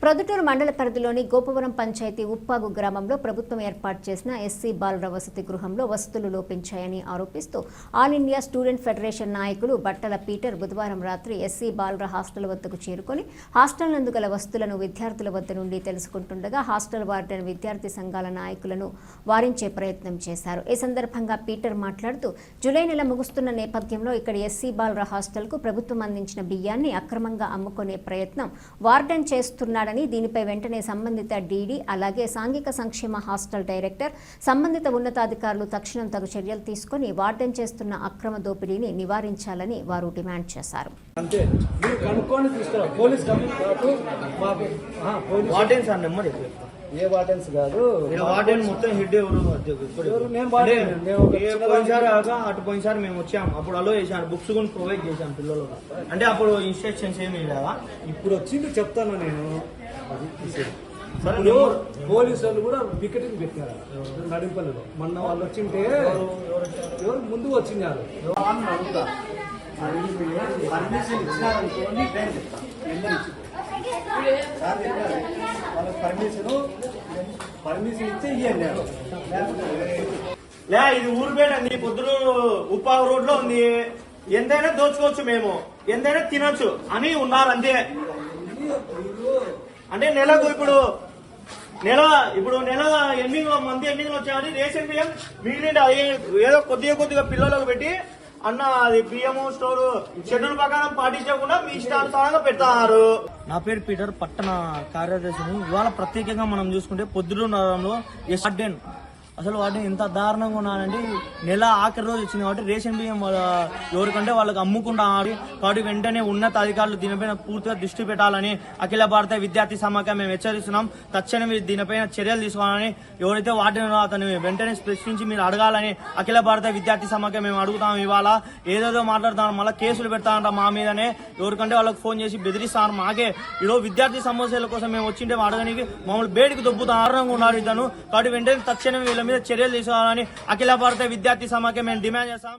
ప్రొద్దుటూరు మండల పరిధిలోని గోపవరం పంచాయతీ ఉప్పాగు గ్రామంలో ప్రభుత్వం ఏర్పాటు చేసిన ఎస్సీ బాలుర వసతి గృహంలో వసతులు లోపించాయని ఆరోపిస్తూ ఆల్ ఇండియా స్టూడెంట్ ఫెడరేషన్ నాయకులు బట్టల పీటర్ బుధవారం రాత్రి ఎస్సీ బాలుర హాస్టల్ వద్దకు చేరుకొని హాస్టల్ నందు గల వస్తువులను విద్యార్థుల వద్ద నుండి తెలుసుకుంటుండగా హాస్టల్ వార్డెన్ విద్యార్థి సంఘాల నాయకులను వారించే ప్రయత్నం చేశారు. ఈ సందర్భంగా పీటర్ మాట్లాడుతూ జూలై నెల ముగుస్తున్న నేపథ్యంలో ఇక్కడ ఎస్సీ బాలుర హాస్టల్కు ప్రభుత్వం అందించిన బియ్యాన్ని అక్రమంగా అమ్ముకునే ప్రయత్నం వార్డెన్ చేస్తున్నాడని, దీనిపై వెంటనే సంబంధిత డీడీ అలాగే సాంఘిక సంక్షేమ హాస్టల్ డైరెక్టర్ సంబంధిత ఉన్నతాధికారులు తక్షణం తగు చర్యలు తీసుకుని వార్డెన్ చేస్తున్న అక్రమ దోపిడీని నివారించాలని వారు డిమాండ్ చేశారు. ఏ వార్డెన్స్ కాదు, వార్డెన్ మొత్తం హెడ్ ఎవరు అటు పోయినసారి మేము వచ్చాము. అప్పుడు అలో చేశాను, బుక్స్ కూడా ప్రొవైడ్ చేశాను పిల్లలు. అంటే అప్పుడు ఇన్స్ట్రక్షన్స్ ఏమి లేవా? ఇప్పుడు వచ్చింది చెప్తాను నేను. పోలీసు వాళ్ళు కూడా వికెటింగ్ పెట్టారు నడింపల్లిలో. మొన్న వాళ్ళు వచ్చింటే ఎవరు ముందు వచ్చినారు. పర్మిషన్ ఇచ్చే ఇవ్వండి. ఇది ఊరుపేట అండి, పొద్దునూరు ఉప్పాగు రోడ్ లో ఉంది. ఎంతైనా దోచుకోవచ్చు, మేము ఎంతైనా తినొచ్చు అని ఉన్నారు అంతే. అంటే నెలకు ఇప్పుడు నెల 8 మంది ఎండింగ్ వచ్చామని రేషన్ బియ్యం మిగిలిన ఏదో కొద్దిగా పిల్లలకు పెట్టి అన్న అది బియ్యము స్టోర్ షెడ్యూల్ ప్రకారం పాటించకుండా మీ ఇష్టానుసారంగా పెడతారు. నా పేరు పీటర్, పట్టణ కార్యదర్శిని. ఇవాళ ప్రత్యేకంగా మనం చూసుకుంటే పొద్దుటూరు నగరంలో వార్డెన్ అసలు వాటిని ఎంత దారుణంగా ఉన్నానంటే నెల ఆఖరి రోజు వచ్చింది కాబట్టి రేషన్ బియ్యం ఎవరికంటే వాళ్ళకి అమ్ముకుంటారు కాబట్టి వెంటనే ఉన్నత అధికారులు దీనిపైన పూర్తిగా దృష్టి పెట్టాలని అఖిల భారత విద్యార్థి సమాఖ్య మేము హెచ్చరిస్తున్నాం. తక్షణమే దీనిపైన చర్యలు తీసుకోవాలని, ఎవరైతే వాటిని అతను వెంటనే ప్రశ్నించి మీరు అడగాలని అఖిల భారత విద్యార్థి సమాఖ్య మేము అడుగుతాం. ఇవాళ ఏదేదో మాట్లాడుతాం, మళ్ళీ కేసులు పెడతానంట మా మీదనే. ఎవరికంటే వాళ్ళకి ఫోన్ చేసి బెదిరిస్తాను. మాకే ఈరోజు విద్యార్థి సమస్యల కోసం మేము వచ్చింటే అడగడానికి మమ్మల్ని బయటకు దొబ్బుతారంగా ఉన్నారు ఇతను. కాబట్టి వెంటనే తక్షణమే మీద చర్యలు తీసుకోవాలని అఖిల భారత విద్యార్థి సమాఖ్య మేము డిమాండ్ చేస్తాం.